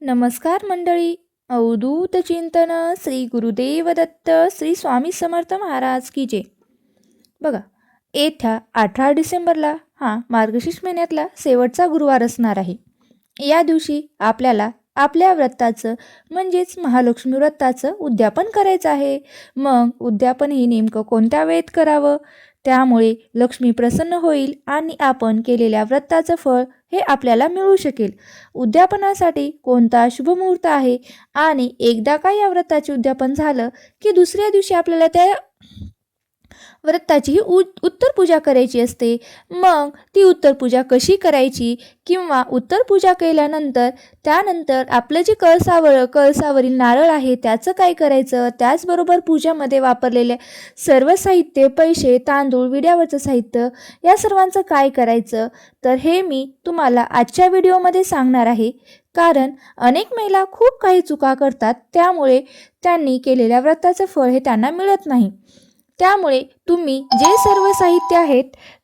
नमस्कार मंडळी. अवधूत चिंतन श्री गुरुदेव दत्त श्री स्वामी समर्थ महाराज की जय. बघा, येत्या 18 डिसेंबरला हा मार्गशीर्ष महिन्यातला शेवटचा गुरुवार असणार आहे. या दिवशी आपल्याला आपल्या व्रताचं म्हणजेच महालक्ष्मी व्रताचं उद्यापन करायचं आहे. मग उद्यापन हे नेमकं कोणत्या वेळेत करावं, त्यामुळे लक्ष्मी प्रसन्न होईल आणि आपण केलेल्या व्रताचं फळ हे आपल्याला मिळू शकेल. उद्यापनासाठी कोणता शुभ मुहूर्त आहे आणि एकदा का या व्रताचे उद्यापन झालं की दुसऱ्या दिवशी आपल्याला त्या व्रताची उत्तर पूजा करायची असते. मग ती उत्तर पूजा कशी करायची किंवा उत्तर पूजा केल्यानंतर त्यानंतर आपलं जे कळसावरील नारळ आहे त्याचं काय करायचं, त्याचबरोबर पूजामध्ये वापरलेले सर्व साहित्य, पैसे, तांदूळ, विड्यावरचं साहित्य या सर्वांचं काय करायचं, तर हे मी तुम्हाला आजच्या व्हिडिओमध्ये सांगणार आहे. कारण अनेक महिला खूप काही चुका करतात, त्यामुळे त्यांनी केलेल्या व्रताचं फळ हे त्यांना मिळत नाही. त्यामुळे तुम्ही जे सर्व साहित्य आहेत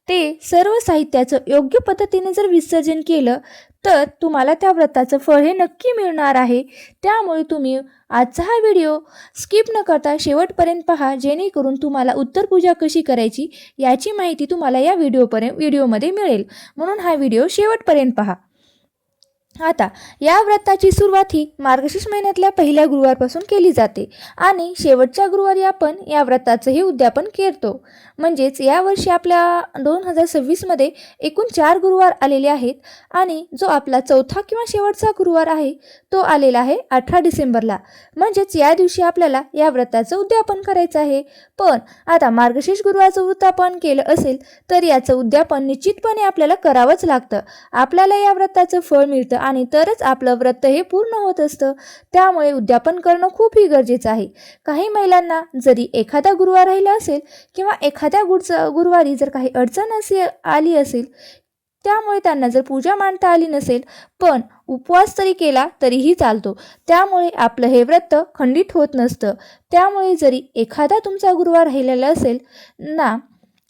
ते सर्व साहित्याचं योग्य पद्धतीने जर विसर्जन केलं तर तुम्हाला त्या व्रताचं फळ हे नक्की मिळणार आहे. त्यामुळे तुम्ही आजचा हा व्हिडिओ स्किप न करता शेवटपर्यंत पहा, जेणेकरून तुम्हाला उत्तर पूजा कशी करायची याची माहिती तुम्हाला या व्हिडिओमध्ये मिळेल. म्हणून हा व्हिडिओ शेवटपर्यंत पहा. आता या व्रताची सुरुवात ही मार्गशीर्ष महिन्यातल्या पहिल्या गुरुवारपासून केली जाते आणि शेवटच्या गुरुवारी आपण या व्रताचंही उद्यापन करतो. म्हणजेच यावर्षी आपल्या 2026मध्ये एकूण 4 गुरुवार आलेले आहेत आणि जो आपला चौथा किंवा शेवटचा गुरुवार आहे तो आलेला आहे 18 डिसेंबरला. म्हणजेच या दिवशी आपल्याला या व्रताचं उद्यापन करायचं आहे. पण आता मार्गशीर्ष गुरुवारचं व्रत आपण केलं असेल तर याचं उद्यापन निश्चितपणे आपल्याला करावंच लागतं. आपल्याला या व्रताचं फळ मिळतं आणि तरच आपलं व्रत हे पूर्ण होत असतं. त्यामुळे उद्यापन करणं खूपही गरजेचं आहे. काही महिलांना जरी एखादा गुरुवार राहिला असेल किंवा एखाद्या गुरुवारी जर काही अडचण आली असेल, त्यामुळे त्यांना जर पूजा मांडता आली नसेल पण उपवास तरी केला तरीही चालतो. त्यामुळे आपलं हे व्रत खंडित होत नसतं. त्यामुळे जरी एखादा तुमचा गुरुवार राहिलेला असेल ना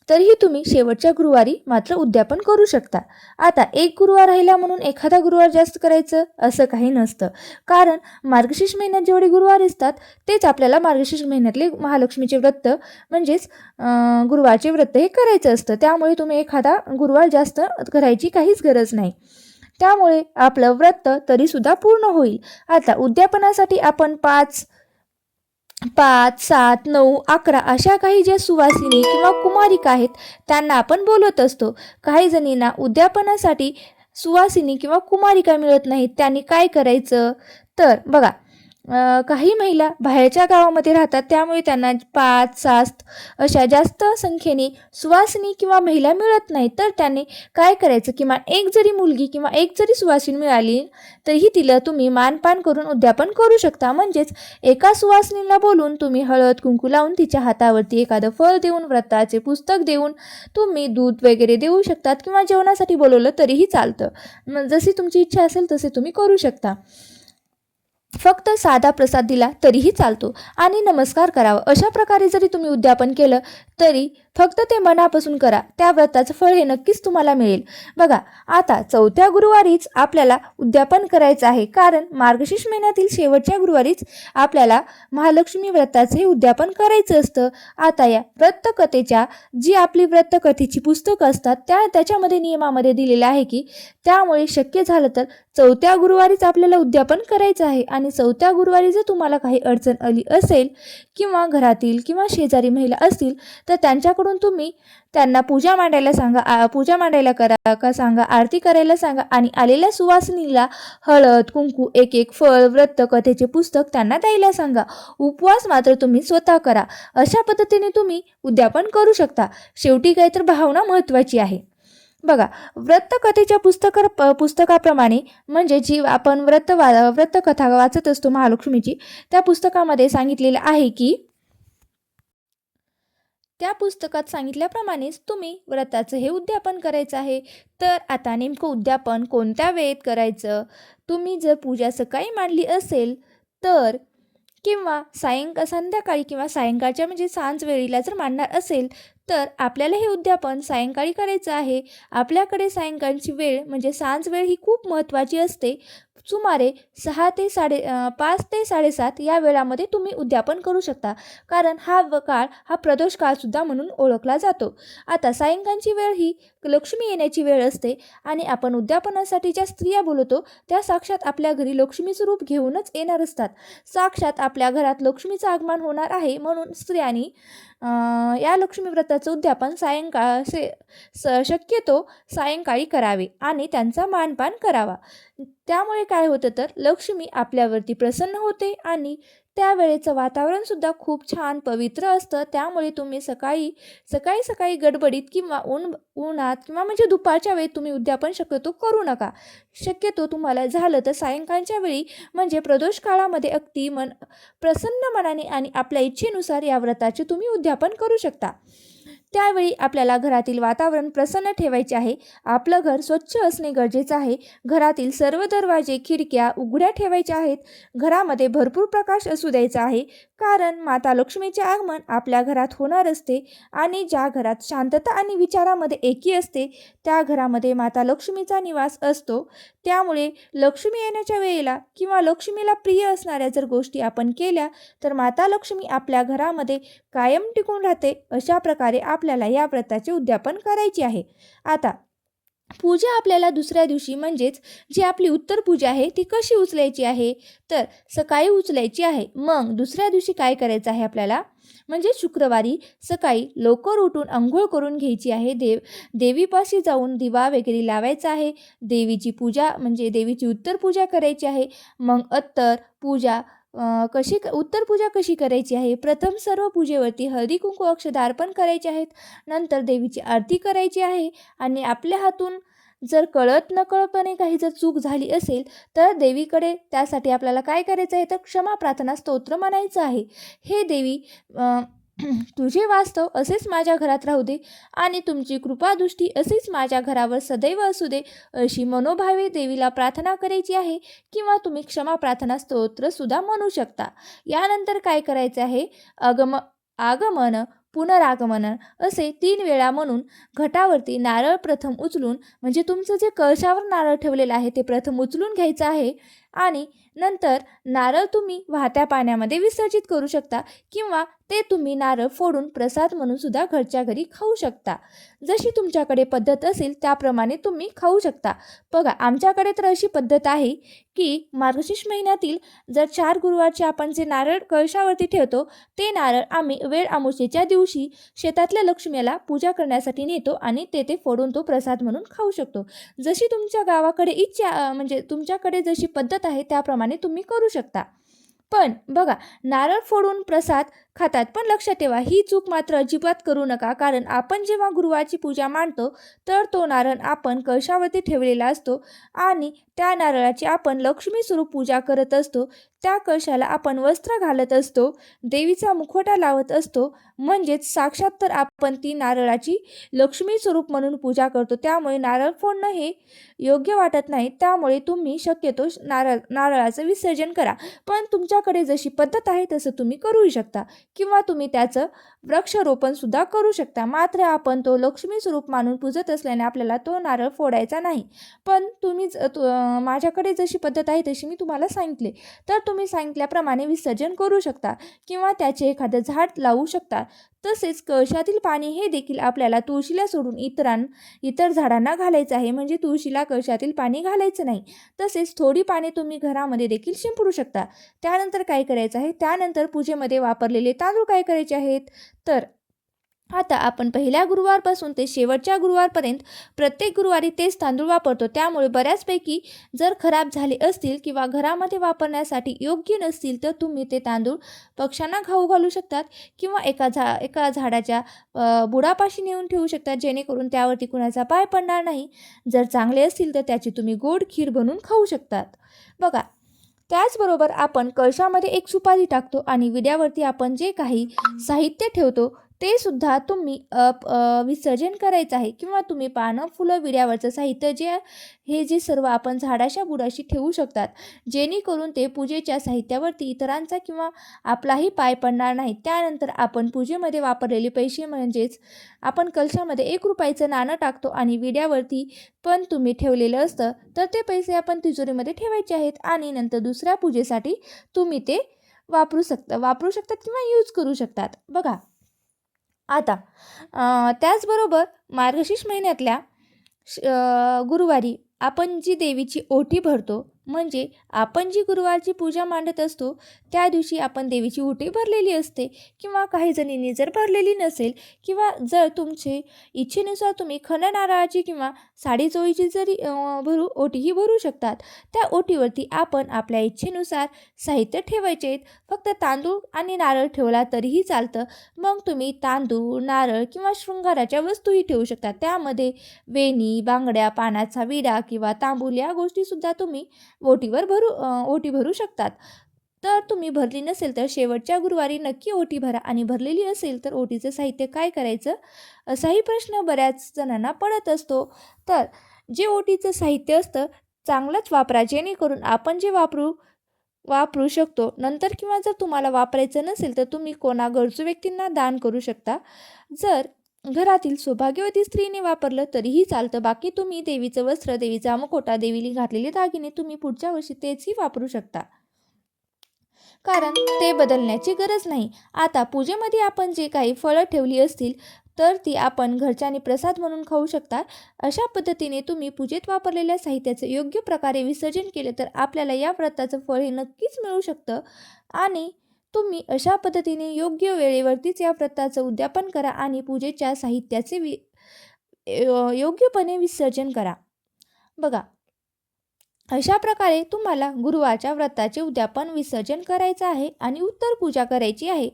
तरीही तुम्ही शेवटच्या गुरुवारी मात्र उद्यापन करू शकता. आता एक गुरुवार राहिला म्हणून एखादा गुरुवार जास्त करायचं असं काही नसतं. कारण मार्गशीर्ष महिन्यात जेवढे गुरुवार असतात तेच आपल्याला मार्गशीर्ष महिन्यातले महालक्ष्मीचे व्रत म्हणजेच गुरुवारचे व्रत हे करायचं असतं. त्यामुळे तुम्ही एखादा गुरुवार जास्त करायची काहीच गरज नाही. त्यामुळे आपलं व्रत तरीसुद्धा पूर्ण होईल. आता उद्यापनासाठी आपण 5, 7, 9, 11 अशा काही ज्या सुवासिनी किंवा कुमारिका आहेत त्यांना आपण बोलवत असतो. काही जणींना उद्यापनासाठी सुवासिनी किंवा कुमारिका मिळत नाहीत, त्यांनी काय करायचं, तर बघा, काही महिला बाहेरच्या गावामध्ये राहतात, त्यामुळे त्यांना 5, 7 अशा जास्त संख्येने सुवासिनी किंवा महिला मिळत नाहीत. तर त्यांनी काय करायचं, किमान एक जरी मुलगी किंवा एक जरी सुवासिनी मिळाली तरीही तिला तुम्ही मानपान करून उद्यापन करू शकता. म्हणजेच एका सुवासिनीला बोलून तुम्ही हळद कुंकू लावून तिच्या हातावरती एखादं फळ देऊन, व्रताचे पुस्तक देऊन तुम्ही दूध वगैरे देऊ शकतात किंवा जेवणासाठी बोलवलं तरीही चालतं. जशी तुमची इच्छा असेल तसे तुम्ही करू शकता. फक्त साधा प्रसाद दिला तरीही चालतो आणि नमस्कार करावा. अशा प्रकारे जरी तुम्ही उद्यापन केलं तरी फक्त ते मनापासून करा, त्या व्रताचं फळ हे नक्कीच तुम्हाला मिळेल. बघा, आता चौथ्या गुरुवारीच आपल्याला उद्यापन करायचं आहे. कारण मार्गशीर्ष महिन्यातील शेवटच्या गुरुवारीच आपल्याला महालक्ष्मी व्रताचे उद्यापन करायचं असतं. आता या व्रतकथेच्या जी आपली व्रतकथेची पुस्तकं असतात त्याच्यामध्ये नियमामध्ये दिलेलं आहे की त्यामुळे शक्य झालं तर चौथ्या गुरुवारीच आपल्याला उद्यापन करायचं आहे. आणि चौथ्या गुरुवारी जर तुम्हाला काही अडचण आली असेल किंवा घरातील किंवा शेजारी महिला असतील तर त्यांच्याकडून तुम्ही त्यांना पूजा मांडायला सांगा, आरती करायला सांगा आणि आलेल्या सुवासिनीला हळद कुंकू, एक एक फळ, व्रत कथेचे पुस्तक त्यांना द्यायला सांगा. उपवास मात्र तुम्ही स्वतः करा. अशा पद्धतीने तुम्ही उद्यापन करू शकता. शेवटी काही तर भावना महत्त्वाची आहे. बघा, व्रतकथेच्या पुस्तकाप्रमाणे म्हणजे जी आपण व्रतकथा वाचत असतो महालक्ष्मीची, त्या पुस्तकामध्ये सांगितलेलं आहे की त्या पुस्तकात सांगितल्याप्रमाणेच तुम्ही व्रताचं हे उद्यापन करायचं आहे. तर आता नेमकं उद्यापन कोणत्या वेळेत करायचं, तुम्ही जर पूजा सकाळी मांडली असेल तर किंवा संध्याकाळी किंवा सायंकाळच्या म्हणजे सांज वेळीला जर मांडणार असेल तर आपल्याला हे उद्यापन सायंकाळी करायचं आहे. आपल्याकडे सायंकाळची वेळ म्हणजे सांज वेळ ही खूप महत्त्वाची असते. सुमारे 5 ते 7:30 या वेळामध्ये तुम्ही उद्यापन करू शकता, कारण काळ हा प्रदोष काळसुद्धा म्हणून ओळखला जातो. आता सायंकाळची वेळ ही लक्ष्मी येण्याची वेळ असते आणि आपण उद्यापनासाठी ज्या स्त्रिया बोलवतो त्या साक्षात आपल्या घरी लक्ष्मीचं रूप घेऊनच येणार असतात. साक्षात आपल्या घरात लक्ष्मीचं आगमन होणार आहे, म्हणून स्त्रियांनी या लक्ष्मी व्रताचं उद्यापन शक्यतो सायंकाळी करावे आणि त्यांचा मानपान करावा. त्यामुळे काय होतं तर लक्ष्मी आपल्यावरती प्रसन्न होते आणि त्यावेळेचं वातावरणसुद्धा खूप छान पवित्र असतं. त्यामुळे तुम्ही सकाळी गडबडीत किंवा उन्हात किंवा म्हणजे दुपारच्या वेळी तुम्ही उद्यापन शक्यतो करू नका. शक्यतो तुम्हाला झालं तर सायंकाळच्या वेळी म्हणजे प्रदोष काळामध्ये अगदी प्रसन्न मनाने आणि आपल्या इच्छेनुसार या व्रताचे तुम्ही उद्यापन करू शकता. त्यावेळी आपल्याला घरातील वातावरण प्रसन्न ठेवायचे आहे. आपलं घर स्वच्छ असणे गरजेचं आहे. घरातील सर्व दरवाजे खिडक्या उघड्या ठेवायच्या आहेत. घरामध्ये भरपूर प्रकाश असू द्यायचा आहे, कारण माता लक्ष्मीचे आगमन आपल्या घरात होणार असते आणि ज्या घरात शांतता आणि विचारामध्ये एकी असते त्या घरामध्ये माता लक्ष्मीचा निवास असतो. त्यामुळे लक्ष्मी येण्याच्या वेळेला किंवा लक्ष्मीला प्रिय असणाऱ्या जर गोष्टी आपण केल्या तर माता लक्ष्मी आपल्या घरामध्ये कायम टिकून राहते. अशा प्रकारे आपल्याला या व्रताचे उद्यापन करायचे आहे. आता पूजा आपल्याला दुसऱ्या दिवशी म्हणजेच जी आपली उत्तर पूजा आहे ती कशी उचलायची आहे तर सकाळी उचलायची आहे. मग दुसऱ्या दिवशी काय करायचं आहे आपल्याला म्हणजे शुक्रवारी सकाळी लवकर उठून अंघोळ करून घ्यायची आहे. देवीपाशी जाऊन दिवा वगैरे लावायचा आहे. देवीची पूजा म्हणजे देवीची उत्तर पूजा करायची आहे. मग उत्तर पूजा कशी करायची आहे. प्रथम सर्व पूजेवरती हळदी कुंकू अक्षता अर्पण करायचे आहेत. नंतर देवीची आरती करायची आहे आणि आपल्या हातून जर कळत नकळतपणे काही जर चूक झाली असेल तर देवीकडे त्यासाठी आपल्याला काय करायचं आहे तर क्षमा प्रार्थना स्तोत्र म्हणायचं आहे. हे देवी तुझे वास्तव असेच माझ्या घरात राहू दे आणि तुमची कृपादृष्टी अशीच माझ्या घरावर सदैव असू दे, अशी मनोभावे देवीला प्रार्थना करायची आहे. किंवा तुम्ही क्षमा प्रार्थना स्तोत्रसुद्धा म्हणू शकता. यानंतर काय करायचे आहे आगमन पुनरागमन असे 3 वेळा म्हणून घटावरती नारळ प्रथम उचलून म्हणजे तुमचं जे कळशावर नारळ ठेवलेलं आहे ते प्रथम उचलून घ्यायचं आहे आणि नंतर नारळ तुम्ही वाहत्या पाण्यामध्ये विसर्जित करू शकता किंवा ते तुम्ही नारळ फोडून प्रसाद म्हणून सुद्धा घरच्या घरी खाऊ शकता. जशी तुमच्याकडे पद्धत असेल त्याप्रमाणे तुम्ही खाऊ शकता. बघा, आमच्याकडे तर अशी पद्धत आहे की मार्गशीर्ष महिन्यातील जर 4 गुरुवारचे आपण जे नारळ कळशावरती ठेवतो ते नारळ आम्ही वेळ अमावस्येच्या दिवशी शेतातल्या लक्ष्मीला पूजा करण्यासाठी नेतो आणि ते फोडून तो प्रसाद म्हणून खाऊ शकतो. जशी तुमच्या गावाकडे इच्छा म्हणजे तुमच्याकडे जशी पद्धत आहे त्याप्रमाणे तुम्ही करू शकता. पण बघा, नारळ फोडून प्रसाद खातात, पण लक्षात ठेवा ही चूक मात्र अजिबात करू नका, कारण आपण जेव्हा गुरुवारची पूजा मांडतो तर तो नारळ आपण कळशावरती ठेवलेला असतो आणि त्या नारळाची आपण लक्ष्मी स्वरूप पूजा करत असतो. त्या कळशाला आपण वस्त्र घालत असतो, देवीचा मुखवटा लावत असतो, म्हणजेच साक्षात तर आपण ती नारळाची लक्ष्मी स्वरूप म्हणून पूजा करतो. त्यामुळे नारळ फोडणं हे योग्य वाटत नाही. त्यामुळे तुम्ही शक्यतो नारळाचं विसर्जन करा. पण तुमच्याकडे जशी पद्धत आहे तसं तुम्ही करू शकता किंवा तुम्ही त्याचं वृक्षारोपण सुद्धा करू शकता. मात्र आपण तो लक्ष्मी स्वरूप मानून पूजत असल्याने आपल्याला तो नारळ फोडायचा नाही. पण तुम्ही माझ्याकडे जशी पद्धत आहे तशी मी तुम्हाला सांगितले, तर तुम्ही सांगितल्याप्रमाणे विसर्जन करू शकता किंवा त्याचे एखादं झाड लावू शकता. तसेच कळशातील पाणी हे देखील आपल्याला तुळशीला सोडून इतर झाडांना घालायचं आहे, म्हणजे तुळशीला कळशातील पाणी घालायचं नाही. तसेच थोडी पाणी तुम्ही घरामध्ये देखील शिंपडू शकता. त्यानंतर काय करायचं आहे, त्यानंतर पूजेमध्ये वापरलेले तांदूळ काय करायचे आहेत तर आता आपण पहिल्या गुरुवारपासून ते शेवटच्या गुरुवारपर्यंत प्रत्येक गुरुवारी तेच तांदूळ वापरतो. त्यामुळे बऱ्याचपैकी जर खराब झाले असतील किंवा घरामध्ये वापरण्यासाठी योग्य नसतील तर तुम्ही ते तांदूळ पक्ष्यांना घालू शकतात किंवा एका झाडाच्या बुडापाशी नेऊन ठेवू शकतात, जेणेकरून त्यावरती कुणाचा पाय पडणार नाही. जर चांगले असतील तर त्याची तुम्ही गोड खीर बनवून खाऊ शकतात. बघा, त्याचबरोबर आपण कळशामध्ये एक सुपारी टाकतो आणि विड्यावरती आपण जे काही साहित्य ठेवतो ते सुद्धा तुम्ही विसर्जन करायचं आहे. किंवा तुम्ही पानं, फुलं, विड्यावरचं साहित्य हे जे सर्व आपण झाडाच्या बुडाशी ठेवू शकतात, जेणेकरून ते पूजेच्या साहित्यावरती इतरांचा किंवा आपलाही पाय पडणार नाही. त्यानंतर आपण पूजेमध्ये वापरलेले पैसे म्हणजेच आपण कलशामध्ये ₹1 नाणं टाकतो आणि विड्यावरती पण तुम्ही ठेवलेलं असतं, तर ते पैसे आपण तिजोरीमध्ये ठेवायचे आहेत आणि नंतर दुसऱ्या पूजेसाठी तुम्ही ते वापरू शकतात किंवा यूज करू शकतात. बघा, आता त्याचबरोबर मार्गशीर्ष महिन्यातल्या गुरुवारी आपण जी देवीची ओटी भरतो, म्हणजे आपण जी गुरुवारची पूजा मांडत असतो त्या दिवशी आपण देवीची ओटी भरलेली असते. किंवा काही जणींनी जर भरलेली नसेल किंवा जर तुमचे इच्छेनुसार तुम्ही खण नारळाची किंवा साडी चोळीची जरी ओटीही भरू शकतात. त्या ओटीवरती आपण आपल्या इच्छेनुसार साहित्य ठेवायचे आहेत. फक्त तांदूळ आणि नारळ ठेवला तरीही चालतं. मग तुम्ही तांदूळ, नारळ किंवा शृंगाराच्या वस्तूही ठेवू शकता. त्यामध्ये वेणी, बांगड्या, पानाचा विडा किंवा तांबूल या गोष्टीसुद्धा तुम्ही ओटी भरू शकतात. तर तुम्ही भरली नसेल तर शेवटच्या गुरुवारी नक्की ओटी भरा आणि भरलेली असेल तर ओटीचं साहित्य काय करायचं असाही प्रश्न बऱ्याच जणांना पडत असतो. तर जे ओटीचं साहित्य असतं चांगलंच वापरा, जेणेकरून आपण जे वापरू शकतो नंतर. किंवा जर तुम्हाला वापरायचं नसेल तर तुम्ही गरजू व्यक्तींना दान करू शकता. जर घरातील सौभाग्यवती स्त्रीने वापरलं तरीही चालतं. बाकी तुम्ही देवीचं वस्त्र, देवीचा मुखवटा, देवीने घातलेले दागिने तुम्ही पुढच्या वर्षी तेचही वापरू शकता, कारण ते बदलण्याची गरज नाही. आता पूजेमध्ये आपण जे काही फळं ठेवली असतील तर ती आपण घरच्यांनी प्रसाद म्हणून खाऊ शकता. अशा पद्धतीने तुम्ही पूजेत वापरलेल्या साहित्याचं योग्य प्रकारे विसर्जन केलं तर आपल्याला या व्रताचं फळ हे नक्कीच मिळू शकतं. आणि तुम्ही अशा पद्धतीने योग्य वेळेवरतीच या व्रताचं उद्यापन करा आणि पूजेच्या साहित्याचे योग्यपणे विसर्जन करा. बघा, अशा प्रकारे तुम्हाला गुरुवारच्या व्रताचे उद्यापन विसर्जन करायचं आहे आणि उत्तर पूजा करायची आहे.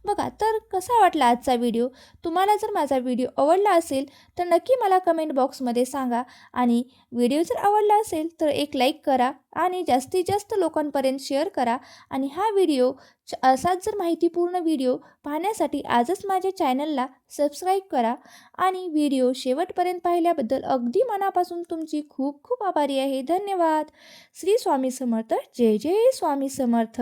बघा, तर कसा वाटला आजचा व्हिडिओ? तुम्हाला जर माझा व्हिडिओ आवडला असेल तर नक्की मला कमेंट बॉक्समध्ये सांगा. आणि व्हिडिओ जर आवडला असेल तर एक लाईक करा आणि जास्तीत जास्त लोकांपर्यंत शेअर करा. आणि हा व्हिडिओ असाच जर माहितीपूर्ण व्हिडिओ पाहण्यासाठी आजच माझ्या चॅनलला सबस्क्राईब करा. आणि व्हिडिओ शेवटपर्यंत पाहिल्याबद्दल अगदी मनापासून तुमची खूप खूप आभारी आहे. धन्यवाद. श्री स्वामी समर्थ. जय जय स्वामी समर्थ.